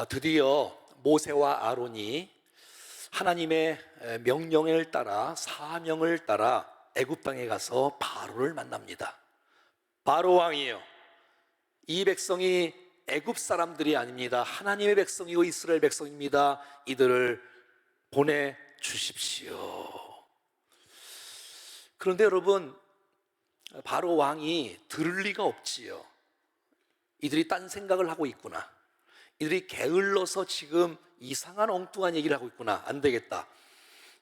드디어 모세와 아론이 하나님의 명령을 따라 사명을 따라 애굽 땅에 가서 바로를 만납니다. 바로 왕이에요. 이 백성이 애굽 사람들이 아닙니다. 하나님의 백성이고 이스라엘 백성입니다. 이들을 보내 주십시오. 그런데 여러분, 바로 왕이 들을 리가 없지요. 이들이 딴 생각을 하고 있구나. 이들이 게을러서 지금 이상한 엉뚱한 얘기를 하고 있구나. 안 되겠다.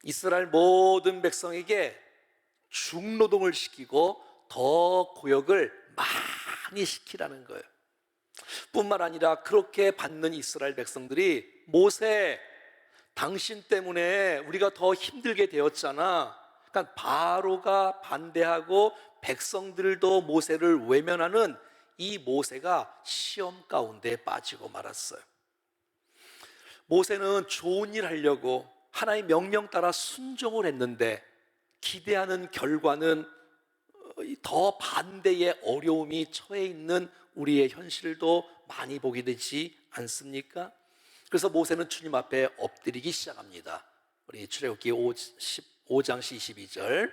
이스라엘 모든 백성에게 중노동을 시키고 더 고역을 많이 시키라는 거예요. 뿐만 아니라 그렇게 받는 이스라엘 백성들이 모세, 당신 때문에 우리가 더 힘들게 되었잖아. 그러니까 바로가 반대하고 백성들도 모세를 외면하는 이 모세가 시험 가운데 빠지고 말았어요. 모세는 좋은 일 하려고 하나님의 명령 따라 순종을 했는데 기대하는 결과는 더 반대의 어려움이 처해 있는 우리의 현실도 많이 보게 되지 않습니까? 그래서 모세는 주님 앞에 엎드리기 시작합니다. 우리 출애굽기 5장 22절,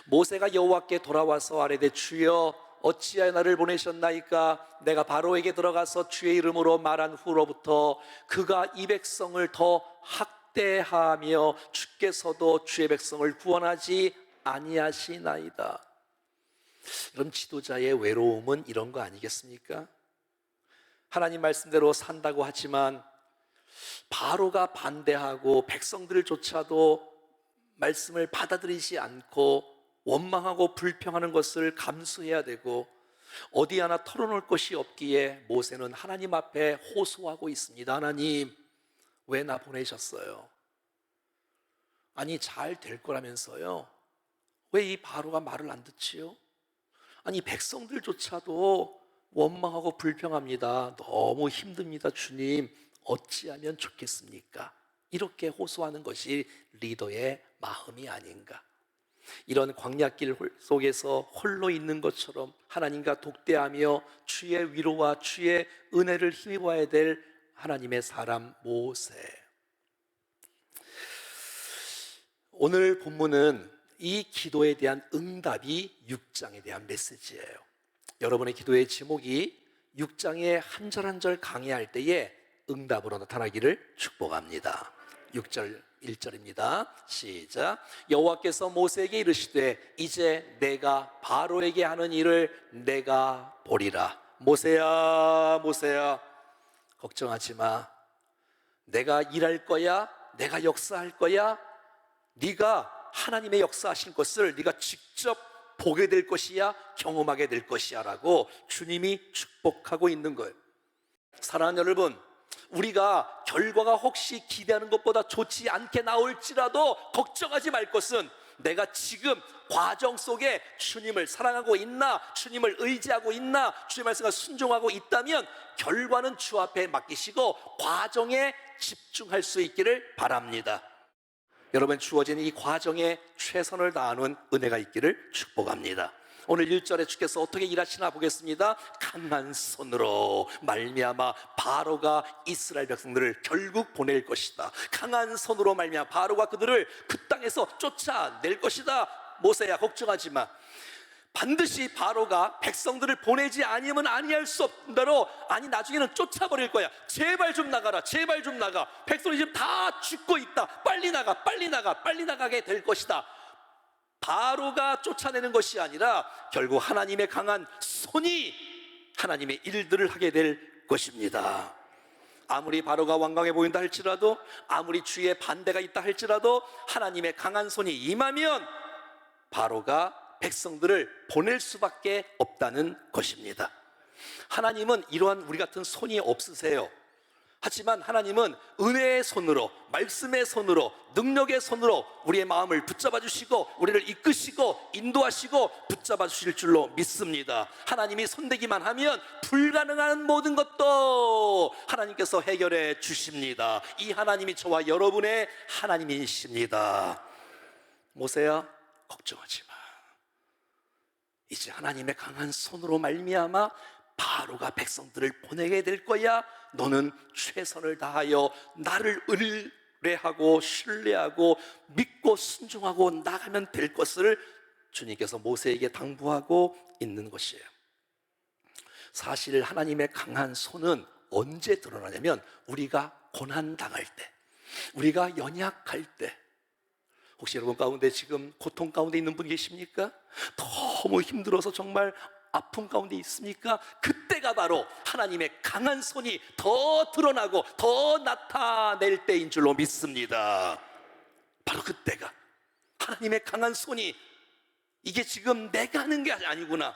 모세가 여호와께 돌아와서 아뢰되 주여 어찌하여 나를 보내셨나이까? 내가 바로에게 들어가서 주의 이름으로 말한 후로부터 그가 이 백성을 더 학대하며 주께서도 주의 백성을 구원하지 아니하시나이다. 이런 지도자의 외로움은 이런 거 아니겠습니까? 하나님 말씀대로 산다고 하지만 바로가 반대하고 백성들조차도 말씀을 받아들이지 않고 원망하고 불평하는 것을 감수해야 되고 어디 하나 털어놓을 것이 없기에 모세는 하나님 앞에 호소하고 있습니다. 하나님, 왜 나 보내셨어요? 아니, 잘 될 거라면서요. 왜 이 바로가 말을 안 듣지요? 아니, 백성들조차도 원망하고 불평합니다. 너무 힘듭니다. 주님, 어찌하면 좋겠습니까? 이렇게 호소하는 것이 리더의 마음이 아닌가. 이런 광야길 속에서 홀로 있는 것처럼 하나님과 독대하며 주의 위로와 주의 은혜를 힘입어야 될 하나님의 사람 모세. 오늘 본문은 이 기도에 대한 응답이 6장에 대한 메시지예요. 여러분의 기도의 제목이 6장의 한 절 한 절 강의할 때에 응답으로 나타나기를 축복합니다. 6절 1절입니다. 시작. 여호와께서 모세에게 이르시되 이제 내가 바로에게 하는 일을 내가 보리라. 모세야, 모세야, 걱정하지 마. 내가 일할 거야. 내가 역사할 거야. 네가 하나님의 역사하신 것을 네가 직접 보게 될 것이야, 경험하게 될 것이야 라고 주님이 축복하고 있는 거예요. 사랑하는 여러분, 우리가 결과가 혹시 기대하는 것보다 좋지 않게 나올지라도 걱정하지 말 것은 내가 지금 과정 속에 주님을 사랑하고 있나, 주님을 의지하고 있나, 주의 말씀과 순종하고 있다면 결과는 주 앞에 맡기시고 과정에 집중할 수 있기를 바랍니다. 여러분, 주어진 이 과정에 최선을 다하는 은혜가 있기를 축복합니다. 오늘 1절에 주께서 어떻게 일하시나 보겠습니다. 강한 손으로 말미암아 바로가 이스라엘 백성들을 결국 보낼 것이다. 강한 손으로 말미암아 바로가 그들을 그 땅에서 쫓아낼 것이다. 모세야, 걱정하지 마. 반드시 바로가 백성들을 보내지 아니하면 아니할 수 없는 대로, 아니 나중에는 쫓아버릴 거야. 제발 좀 나가라, 제발 좀 나가. 백성이 지금 다 죽고 있다. 빨리 나가, 빨리 나가, 빨리 나가게 될 것이다. 바로가 쫓아내는 것이 아니라 결국 하나님의 강한 손이 하나님의 일들을 하게 될 것입니다. 아무리 바로가 완강해 보인다 할지라도, 아무리 주의 반대가 있다 할지라도 하나님의 강한 손이 임하면 바로가 백성들을 보낼 수밖에 없다는 것입니다. 하나님은 이러한 우리 같은 손이 없으세요. 하지만 하나님은 은혜의 손으로, 말씀의 손으로, 능력의 손으로 우리의 마음을 붙잡아 주시고 우리를 이끄시고 인도하시고 붙잡아 주실 줄로 믿습니다. 하나님이 손대기만 하면 불가능한 모든 것도 하나님께서 해결해 주십니다. 이 하나님이 저와 여러분의 하나님이십니다. 모세야, 걱정하지 마. 이제 하나님의 강한 손으로 말미암아 바로가 백성들을 보내게 될 거야. 너는 최선을 다하여 나를 의뢰하고 신뢰하고 믿고 순종하고 나가면 될 것을 주님께서 모세에게 당부하고 있는 것이에요. 사실 하나님의 강한 손은 언제 드러나냐면 우리가 고난당할 때, 우리가 연약할 때. 혹시 여러분 가운데 지금 고통 가운데 있는 분 계십니까? 너무 힘들어서 정말 아픔 가운데 있습니까? 그때가 바로 하나님의 강한 손이 더 드러나고 더 나타낼 때인 줄로 믿습니다. 바로 그때가 하나님의 강한 손이, 이게 지금 내가 하는 게 아니구나,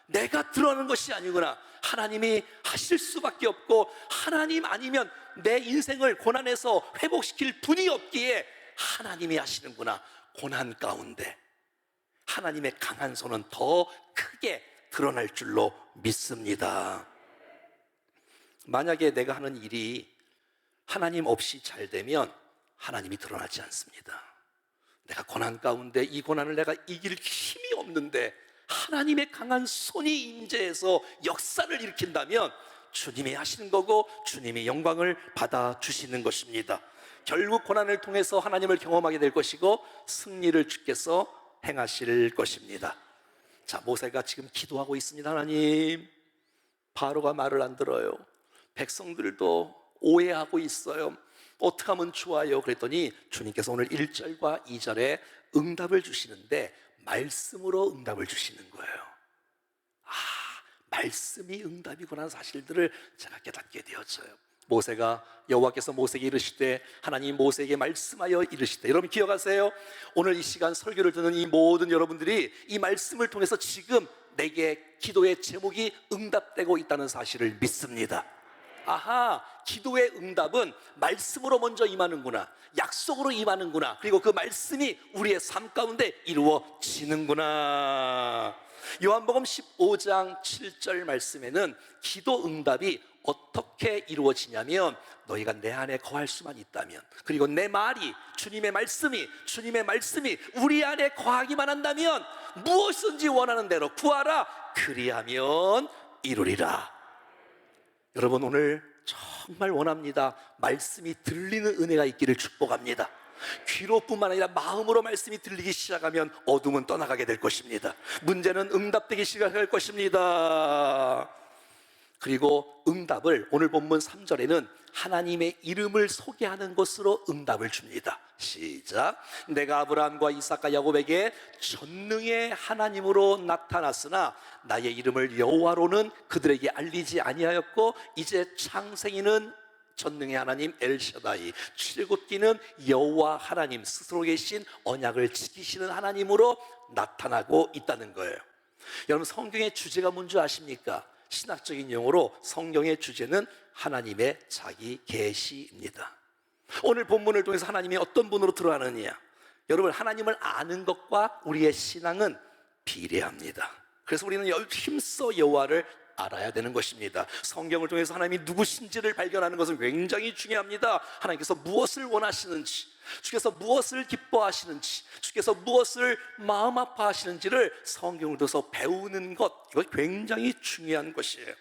내가 드러나는 것이 아니구나, 하나님이 하실 수밖에 없고 하나님 아니면 내 인생을 고난에서 회복시킬 분이 없기에 하나님이 하시는구나. 고난 가운데 하나님의 강한 손은 더 크게 드러날 줄로 믿습니다. 만약에 내가 하는 일이 하나님 없이 잘 되면 하나님이 드러나지 않습니다. 내가 고난 가운데 이 고난을 내가 이길 힘이 없는데 하나님의 강한 손이 임재해서 역사를 일으킨다면 주님이 하시는 거고 주님이 영광을 받아주시는 것입니다. 결국 고난을 통해서 하나님을 경험하게 될 것이고 승리를 주께서 행하실 것입니다. 자, 모세가 지금 기도하고 있습니다. 하나님, 바로가 말을 안 들어요. 백성들도 오해하고 있어요. 어떻게 하면 좋아요? 그랬더니 주님께서 오늘 1절과 2절에 응답을 주시는데 말씀으로 응답을 주시는 거예요. 아, 말씀이 응답이구나 하는 사실들을 제가 깨닫게 되었어요. 모세가, 여호와께서 모세에게 이르시되, 하나님 모세에게 말씀하여 이르시되, 여러분 기억하세요? 오늘 이 시간 설교를 듣는 이 모든 여러분들이 이 말씀을 통해서 지금 내게 기도의 제목이 응답되고 있다는 사실을 믿습니다. 아하, 기도의 응답은 말씀으로 먼저 임하는구나, 약속으로 임하는구나, 그리고 그 말씀이 우리의 삶 가운데 이루어지는구나. 요한복음 15장 7절 말씀에는 기도 응답이 어떻게 이루어지냐면, 너희가 내 안에 거할 수만 있다면, 그리고 내 말이, 주님의 말씀이 우리 안에 거하기만 한다면 무엇인지 원하는 대로 구하라, 그리하면 이루리라. 여러분, 오늘 정말 원합니다. 말씀이 들리는 은혜가 있기를 축복합니다. 귀로뿐만 아니라 마음으로 말씀이 들리기 시작하면 어둠은 떠나가게 될 것입니다. 문제는 응답되기 시작할 것입니다. 그리고 응답을 오늘 본문 3절에는 하나님의 이름을 소개하는 것으로 응답을 줍니다. 시작. 내가 아브라함과 이삭과 야곱에게 전능의 하나님으로 나타났으나 나의 이름을 여호와로는 그들에게 알리지 아니하였고, 이제 창생이는 전능의 하나님 엘샤다이, 출애굽기는 여호와 하나님 스스로 계신 언약을 지키시는 하나님으로 나타나고 있다는 거예요. 여러분, 성경의 주제가 뭔지 아십니까? 신학적인 용어로 성경의 주제는 하나님의 자기 계시입니다. 오늘 본문을 통해서 하나님이 어떤 분으로 드러나느냐, 여러분, 하나님을 아는 것과 우리의 신앙은 비례합니다. 그래서 우리는 힘써 여호와를 알아야 되는 것입니다. 성경을 통해서 하나님이 누구신지를 발견하는 것은 굉장히 중요합니다. 하나님께서 무엇을 원하시는지, 주께서 무엇을 기뻐하시는지, 주께서 무엇을 마음 아파하시는지를 성경을 통해서 배우는 것, 이거 굉장히 중요한 것이에요.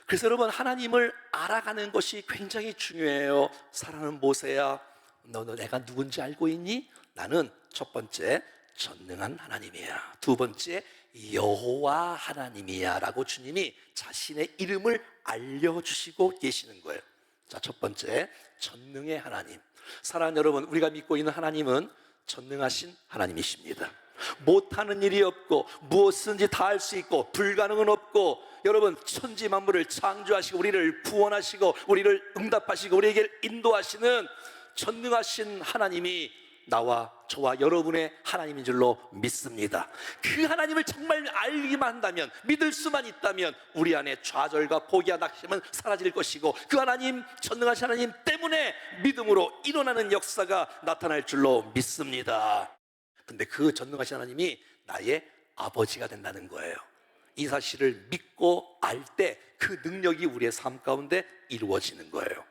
그래서 여러분, 하나님을 알아가는 것이 굉장히 중요해요. 사랑하는 모세야, 너 내가 누군지 알고 있니? 나는 첫 번째 전능한 하나님이야, 두 번째 여호와 하나님이야 라고 주님이 자신의 이름을 알려주시고 계시는 거예요. 자, 첫 번째, 전능의 하나님. 사랑하는 여러분, 우리가 믿고 있는 하나님은 전능하신 하나님이십니다. 못하는 일이 없고 무엇이든지 다 할 수 있고 불가능은 없고, 여러분, 천지 만물을 창조하시고 우리를 구원하시고 우리를 응답하시고 우리에게 인도하시는 전능하신 하나님이 나와 저와 여러분의 하나님인 줄로 믿습니다. 그 하나님을 정말 알기만 한다면, 믿을 수만 있다면 우리 안에 좌절과 포기와 낙심은 사라질 것이고, 그 하나님, 전능하신 하나님 때문에 믿음으로 일어나는 역사가 나타날 줄로 믿습니다. 근데 그 전능하신 하나님이 나의 아버지가 된다는 거예요. 이 사실을 믿고 알 때 그 능력이 우리의 삶 가운데 이루어지는 거예요.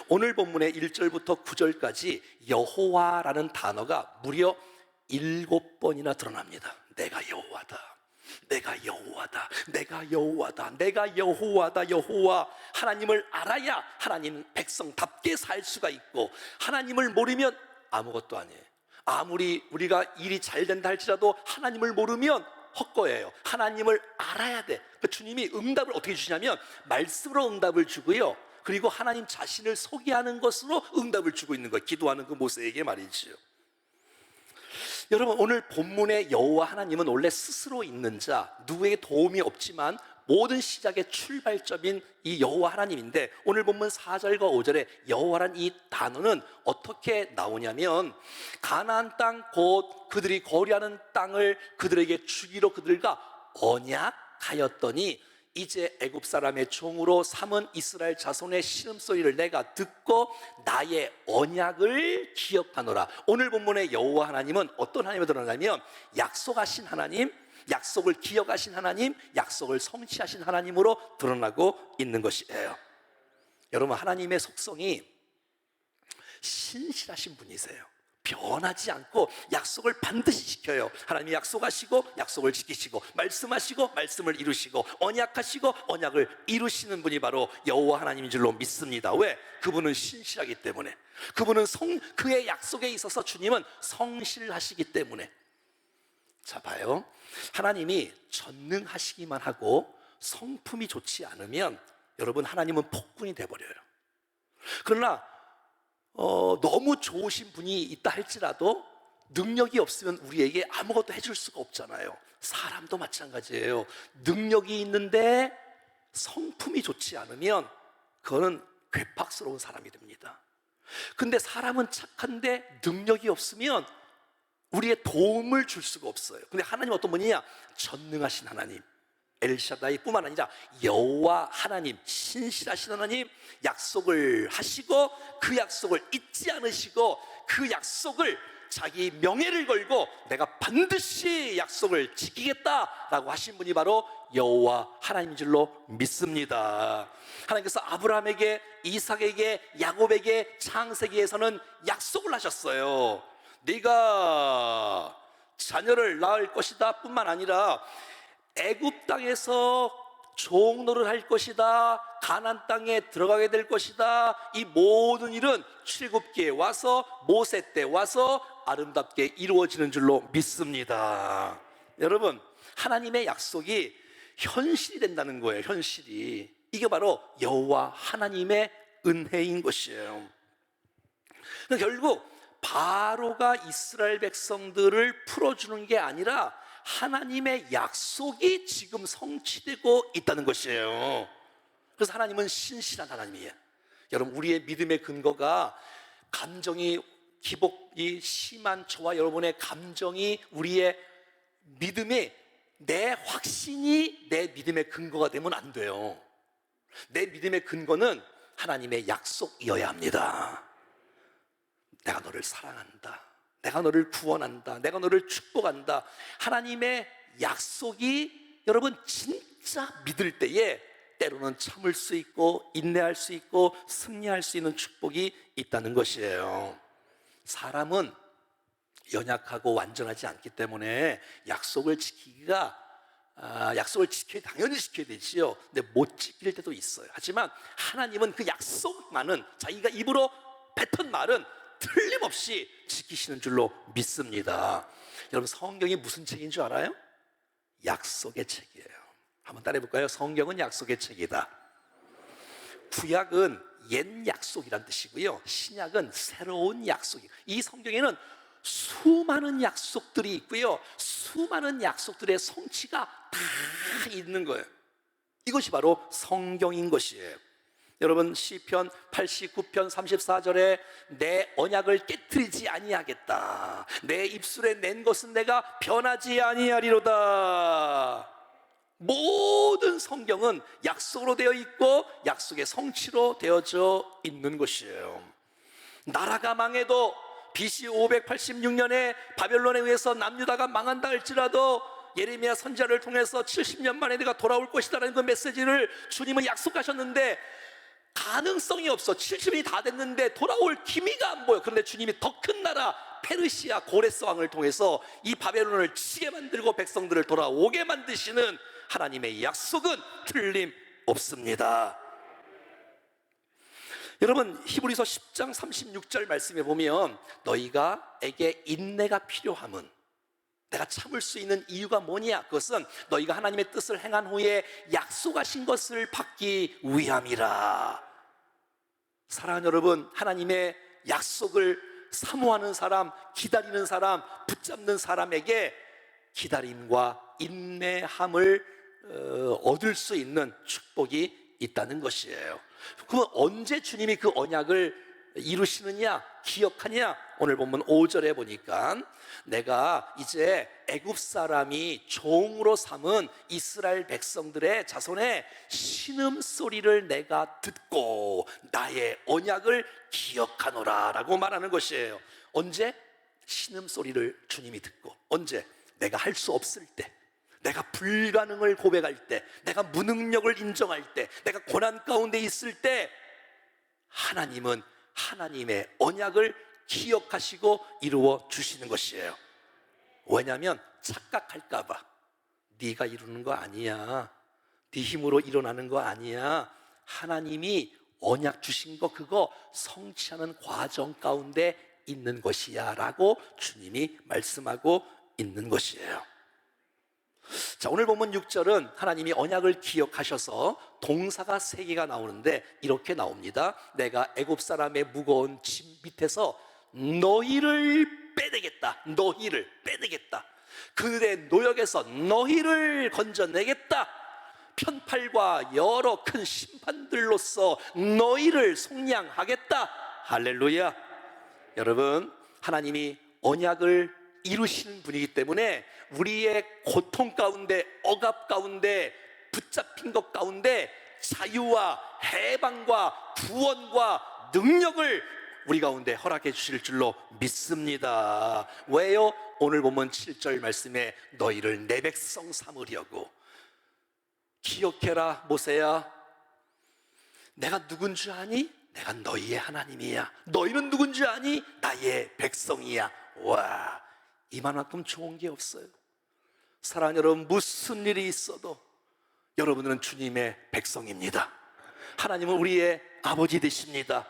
오늘 본문의 1절부터 9절까지 여호와라는 단어가 무려 7번이나 드러납니다. 내가 여호와다, 내가 여호와다, 내가 내가 여호와다, 내가 여호와다, 여호와. 하나님을 알아야 하나님 백성답게 살 수가 있고, 하나님을 모르면 아무것도 아니에요. 아무리 우리가 일이 잘 된다 할지라도 하나님을 모르면 헛거예요. 하나님을 알아야 돼. 주님이 응답을 어떻게 주시냐면 말씀으로 응답을 주고요, 그리고 하나님 자신을 소개하는 것으로 응답을 주고 있는 거예요. 기도하는 그 모세에게 말이지요. 여러분, 오늘 본문의 여호와 하나님은 원래 스스로 있는 자, 누구에게 도움이 없지만 모든 시작의 출발점인 이 여호와 하나님인데, 오늘 본문 4절과 5절에 여호와란 이 단어는 어떻게 나오냐면, 가나안 땅 곧 그들이 거류하는 땅을 그들에게 주기로 그들과 언약하였더니 이제 애굽 사람의 종으로 삼은 이스라엘 자손의 신음소리를 내가 듣고 나의 언약을 기억하노라. 오늘 본문의 여호와 하나님은 어떤 하나님을 드러나냐면 약속하신 하나님, 약속을 기억하신 하나님, 약속을 성취하신 하나님으로 드러나고 있는 것이에요. 여러분, 하나님의 속성이 신실하신 분이세요. 변하지 않고 약속을 반드시 지켜요. 하나님이 약속하시고 약속을 지키시고, 말씀하시고 말씀을 이루시고, 언약하시고 언약을 이루시는 분이 바로 여호와 하나님인 줄로 믿습니다. 왜? 그분은 신실하기 때문에. 그분은 그의 약속에 있어서 주님은 성실하시기 때문에. 자, 봐요. 하나님이 전능하시기만 하고 성품이 좋지 않으면 여러분, 하나님은 폭군이 돼버려요. 그러나 너무 좋으신 분이 있다 할지라도 능력이 없으면 우리에게 아무것도 해줄 수가 없잖아요. 사람도 마찬가지예요. 능력이 있는데 성품이 좋지 않으면 그거는 괴팍스러운 사람이 됩니다. 근데 사람은 착한데 능력이 없으면 우리의 도움을 줄 수가 없어요. 근데 하나님 어떤 분이냐? 전능하신 하나님, 엘샤다이 뿐만 아니라 여호와 하나님, 신실하신 하나님, 약속을 하시고 그 약속을 잊지 않으시고 그 약속을 자기 명예를 걸고 내가 반드시 약속을 지키겠다라고 하신 분이 바로 여호와 하나님인 줄로 믿습니다. 하나님께서 아브라함에게, 이삭에게, 야곱에게 창세기에서는 약속을 하셨어요. 네가 자녀를 낳을 것이다 뿐만 아니라 애굽 땅에서 종노를 할 것이다, 가나안 땅에 들어가게 될 것이다. 이 모든 일은 출애굽기에 와서, 모세 때 와서 아름답게 이루어지는 줄로 믿습니다. 여러분, 하나님의 약속이 현실이 된다는 거예요. 현실이. 이게 바로 여호와 하나님의 은혜인 것이에요. 결국 바로가 이스라엘 백성들을 풀어주는 게 아니라 하나님의 약속이 지금 성취되고 있다는 것이에요. 그래서 하나님은 신실한 하나님이에요. 여러분, 우리의 믿음의 근거가 감정이, 기복이 심한 저와 여러분의 감정이 우리의 믿음의, 내 확신이 내 믿음의 근거가 되면 안 돼요. 내 믿음의 근거는 하나님의 약속이어야 합니다. 내가 너를 사랑한다, 내가 너를 구원한다, 내가 너를 축복한다. 하나님의 약속이 여러분 진짜 믿을 때에 때로는 참을 수 있고 인내할 수 있고 승리할 수 있는 축복이 있다는 것이에요. 사람은 연약하고 완전하지 않기 때문에 약속을 지키기가 약속을 당연히 지켜야 되지요. 근데 못 지킬 때도 있어요. 하지만 하나님은 그 약속만은, 자기가 입으로 뱉은 말은 틀림없이 지키시는 줄로 믿습니다. 여러분, 성경이 무슨 책인 줄 알아요? 약속의 책이에요. 한번 따라해볼까요? 성경은 약속의 책이다. 구약은 옛 약속이란 뜻이고요, 신약은 새로운 약속이에요. 이 성경에는 수많은 약속들이 있고요, 수많은 약속들의 성취가 다 있는 거예요. 이것이 바로 성경인 것이에요. 여러분, 시편 89편 34절에 내 언약을 깨트리지 아니하겠다, 내 입술에 낸 것은 내가 변하지 아니하리로다. 모든 성경은 약속으로 되어 있고 약속의 성취로 되어져 있는 것이에요. 나라가 망해도 BC 586년에 바벨론에 의해서 남유다가 망한다 할지라도 예레미야 선지자를 통해서 70년 만에 내가 돌아올 것이다라는 그 메시지를 주님은 약속하셨는데 가능성이 없어. 70년이 다 됐는데 돌아올 기미가 안 보여. 그런데 주님이 더 큰 나라 페르시아 고레스 왕을 통해서 이 바벨론을 치게 만들고 백성들을 돌아오게 만드시는 하나님의 약속은 틀림없습니다. 여러분, 히브리서 10장 36절 말씀에 보면 너희가에게 인내가 필요함은, 내가 참을 수 있는 이유가 뭐냐? 그것은 너희가 하나님의 뜻을 행한 후에 약속하신 것을 받기 위함이라. 사랑하는 여러분, 하나님의 약속을 사모하는 사람, 기다리는 사람, 붙잡는 사람에게 기다림과 인내함을 얻을 수 있는 축복이 있다는 것이에요. 그러면 언제 주님이 그 언약을 이루시느냐, 기억하냐? 오늘 본문 5절에 보니까 내가 이제 애굽 사람이 종으로 삼은 이스라엘 백성들의 자손의 신음소리를 내가 듣고 나의 언약을 기억하노라 라고 말하는 것이에요. 언제? 신음소리를 주님이 듣고. 언제? 내가 할 수 없을 때, 내가 불가능을 고백할 때, 내가 무능력을 인정할 때, 내가 고난 가운데 있을 때 하나님은 하나님의 언약을 기억하시고 이루어 주시는 것이에요. 왜냐하면 착각할까 봐. 네가 이루는 거 아니야, 네 힘으로 일어나는 거 아니야. 하나님이 언약 주신 거 그거 성취하는 과정 가운데 있는 것이야 라고 주님이 말씀하고 있는 것이에요. 자, 오늘 본문 6절은 하나님이 언약을 기억하셔서 동사가 3개가 나오는데 이렇게 나옵니다. 내가 애굽 사람의 무거운 짐 밑에서 너희를 빼내겠다. 너희를 빼내겠다. 그들의 노역에서 너희를 건져내겠다. 편팔과 여러 큰 심판들로서 너희를 속량하겠다. 할렐루야. 여러분, 하나님이 언약을 이루시는 분이기 때문에 우리의 고통 가운데, 억압 가운데, 붙잡힌 것 가운데 자유와 해방과 구원과 능력을 우리 가운데 허락해 주실 줄로 믿습니다. 왜요? 오늘 본문 7절 말씀에 너희를 내 백성 삼으려고. 기억해라 모세야, 내가 누군 줄 아니? 내가 너희의 하나님이야. 너희는 누군 줄 아니? 나의 백성이야. 와, 이만큼 좋은 게 없어요. 사랑하는 여러분, 무슨 일이 있어도 여러분은 주님의 백성입니다. 하나님은 우리의 아버지 되십니다.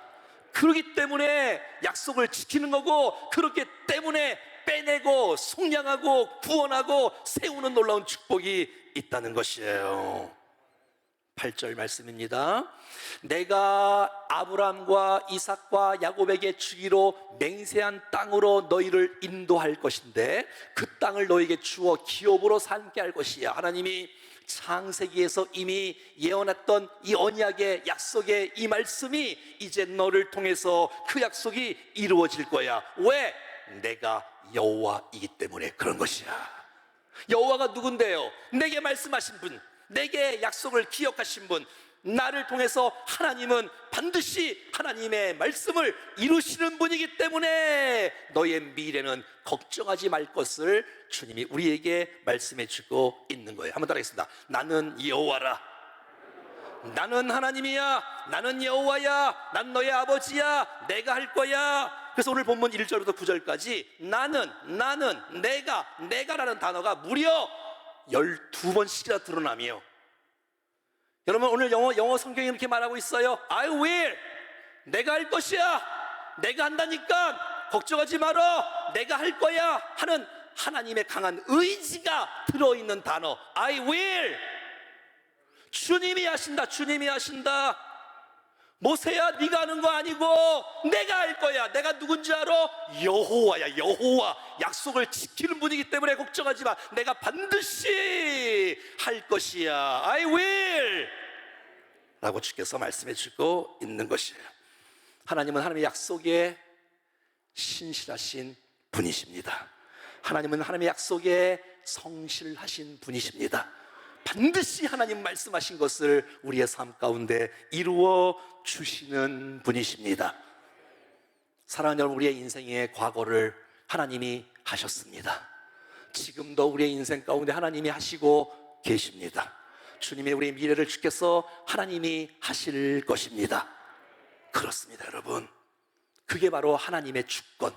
그렇기 때문에 약속을 지키는 거고, 그렇기 때문에 빼내고 속량하고 구원하고 세우는 놀라운 축복이 있다는 것이에요. 8절 말씀입니다. 내가 아브람과 이삭과 야곱에게 주기로 맹세한 땅으로 너희를 인도할 것인데 그 땅을 너희에게 주어 기업으로 삼게 할 것이야. 하나님이 창세기에서 이미 예언했던 이 언약의 약속의 이 말씀이 이제 너를 통해서 그 약속이 이루어질 거야. 왜? 내가 여호와이기 때문에 그런 것이야. 여호와가 누군데요? 내게 말씀하신 분, 내게 약속을 기억하신 분, 나를 통해서 하나님은 반드시 하나님의 말씀을 이루시는 분이기 때문에 너의 미래는 걱정하지 말 것을 주님이 우리에게 말씀해 주고 있는 거예요. 한번 따라하겠습니다. 나는 여호와라. 나는 하나님이야. 나는 여호와야. 난 너의 아버지야. 내가 할 거야. 그래서 오늘 본문 1절부터 9절까지 나는, 내가라는 단어가 무려 12번씩이나 드러나며, 여러분 오늘 영어 성경이 이렇게 말하고 있어요. I will. 내가 할 것이야. 내가 한다니까 걱정하지 말어. 내가 할 거야 하는 하나님의 강한 의지가 들어있는 단어 I will. 주님이 하신다. 주님이 하신다. 모세야, 네가 하는 거 아니고 내가 할 거야. 내가 누군지 알아? 여호와야. 여호와. 약속을 지키는 분이기 때문에 걱정하지 마. 내가 반드시 할 것이야. I will 라고 주께서 말씀해 주고 있는 것이에요. 하나님은 하나님의 약속에 신실하신 분이십니다. 하나님은 하나님의 약속에 성실하신 분이십니다. 반드시 하나님 말씀하신 것을 우리의 삶 가운데 이루어 주시는 분이십니다. 사랑하는 여러분, 우리의 인생의 과거를 하나님이 하셨습니다. 지금도 우리의 인생 가운데 하나님이 하시고 계십니다. 주님의 우리의 미래를 주께서 하나님이 하실 것입니다. 그렇습니다, 여러분. 그게 바로 하나님의 주권,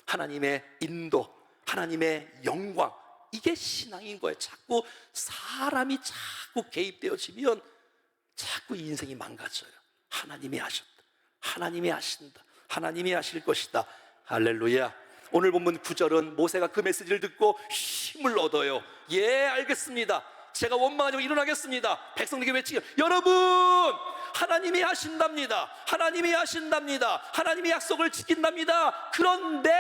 하나님의 인도, 하나님의 영광, 이게 신앙인 거예요. 자꾸 사람이 자꾸 개입되어지면 자꾸 인생이 망가져요. 하나님이 하셨다, 하나님이 하신다, 하나님이 하실 것이다. 할렐루야. 오늘 본문 9절은 모세가 그 메시지를 듣고 힘을 얻어요. 예, 알겠습니다. 제가 원망하지 말고 일어나겠습니다. 백성들에게 외치기, 여러분, 하나님이 하신답니다. 하나님이 하신답니다. 하나님이 약속을 지킨답니다. 그런데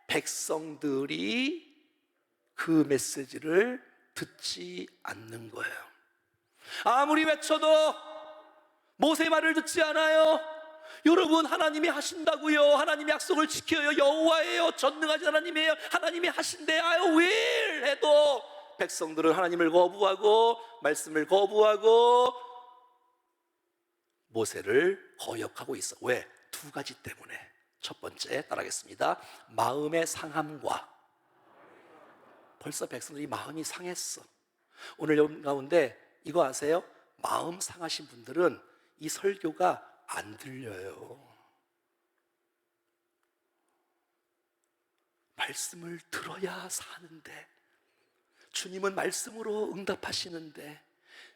백성들이 그 메시지를 듣지 않는 거예요. 아무리 외쳐도 모세의 말을 듣지 않아요. 여러분, 하나님이 하신다고요. 하나님이 약속을 지켜요. 여호와예요. 전능하신 하나님이에요. 하나님이 하신대. 아유, will 해도 백성들은 하나님을 거부하고 말씀을 거부하고 모세를 거역하고 있어. 왜? 두 가지 때문에. 첫 번째, 따라하겠습니다. 마음의 상함과, 벌써 백성들이 마음이 상했어. 오늘 여러분 가운데 이거 아세요? 마음 상하신 분들은 이 설교가 안 들려요. 말씀을 들어야 사는데, 주님은 말씀으로 응답하시는데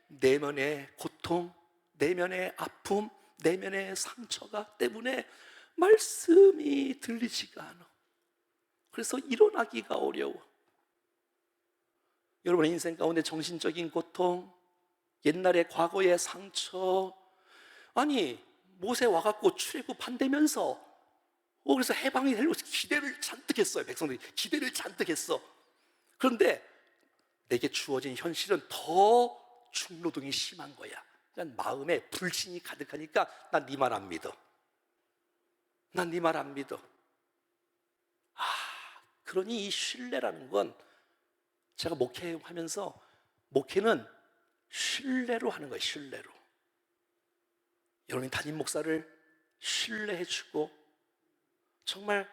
내면의 고통, 내면의 아픔, 내면의 상처가 때문에 말씀이 들리지가 않아. 그래서 일어나기가 어려워. 여러분의 인생 가운데 정신적인 고통, 옛날의 과거의 상처, 아니 모세 와갖고 출애굽한다면서 그래서 해방이 되려고 기대를 잔뜩 했어요. 백성들이 기대를 잔뜩 했어. 그런데 내게 주어진 현실은 더 중노동이 심한 거야. 그러니까 마음에 불신이 가득하니까 난 네 말 안 믿어. 난 네 말 안 믿어. 그러니 이 신뢰라는 건, 제가 목회하면서 목회는 신뢰로 하는 거예요. 신뢰로. 여러분이 담임 목사를 신뢰해주고 정말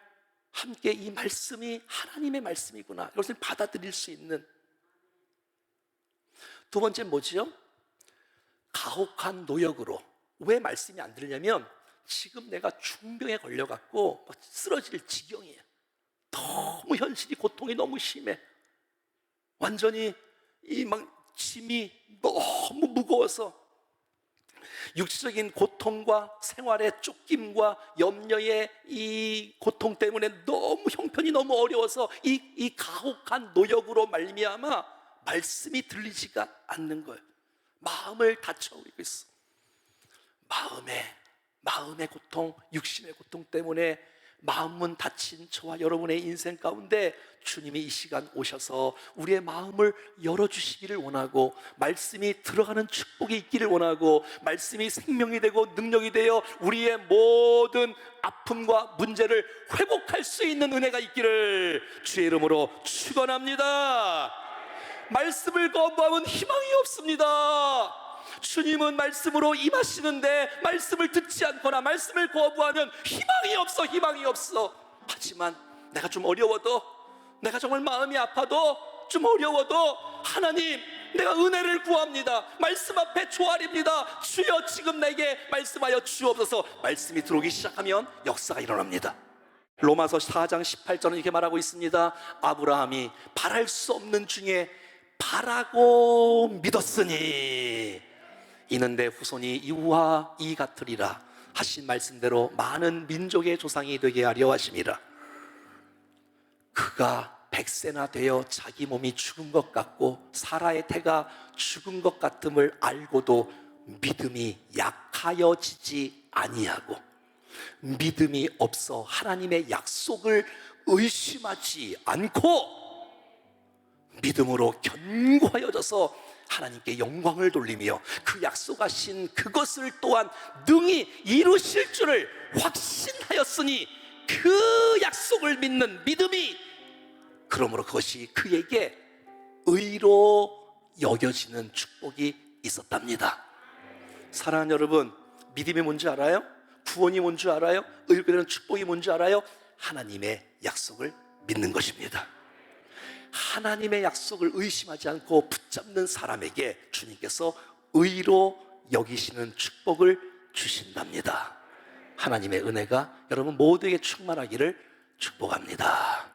함께 이 말씀이 하나님의 말씀이구나, 이것을 받아들일 수 있는. 두 번째 뭐지요? 가혹한 노역으로. 왜 말씀이 안 들리냐면 지금 내가 중병에 걸려갖고 쓰러질 지경이에요. 너무 현실이, 고통이 너무 심해. 완전히 이 막 짐이 너무 무거워서 육체적인 고통과 생활의 쫓김과 염려의 이 고통 때문에 너무 형편이 너무 어려워서 이 가혹한 노역으로 말미암아 말씀이 들리지가 않는 거예요. 마음을 다쳐오고 있어. 마음의 고통, 육신의 고통 때문에 마음은 다친 저와 여러분의 인생 가운데 주님이 이 시간 오셔서 우리의 마음을 열어주시기를 원하고, 말씀이 들어가는 축복이 있기를 원하고, 말씀이 생명이 되고 능력이 되어 우리의 모든 아픔과 문제를 회복할 수 있는 은혜가 있기를 주의 이름으로 축원합니다. 말씀을 거부하면 희망이 없습니다. 주님은 말씀으로 임하시는데 말씀을 듣지 않거나 말씀을 거부하면 희망이 없어. 희망이 없어. 하지만 내가 좀 어려워도, 내가 정말 마음이 아파도, 좀 어려워도 하나님, 내가 은혜를 구합니다. 말씀 앞에 조아립니다. 주여 지금 내게 말씀하여 주옵소서. 말씀이 들어오기 시작하면 역사가 일어납니다. 로마서 4장 18절은 이렇게 말하고 있습니다. 아브라함이 바랄 수 없는 중에 바라고 믿었으니 이는 내 후손이 이와 이 같으리라 하신 말씀대로 많은 민족의 조상이 되게 하려 하심이라. 그가 100세나 되어 자기 몸이 죽은 것 같고 사라의 태가 죽은 것 같음을 알고도 믿음이 약하여지지 아니하고, 믿음이 없어 하나님의 약속을 의심하지 않고 믿음으로 견고하여져서 하나님께 영광을 돌리며 그 약속하신 그것을 또한 능히 이루실 줄을 확신하였으니 그 약속을 믿는 믿음이, 그러므로 그것이 그에게 의로 여겨지는 축복이 있었답니다. 사랑하는 여러분, 믿음이 뭔지 알아요? 구원이 뭔지 알아요? 의롭게 되는 축복이 뭔지 알아요? 하나님의 약속을 믿는 것입니다. 하나님의 약속을 의심하지 않고 붙잡는 사람에게 주님께서 의로 여기시는 축복을 주신답니다. 하나님의 은혜가 여러분 모두에게 충만하기를 축복합니다.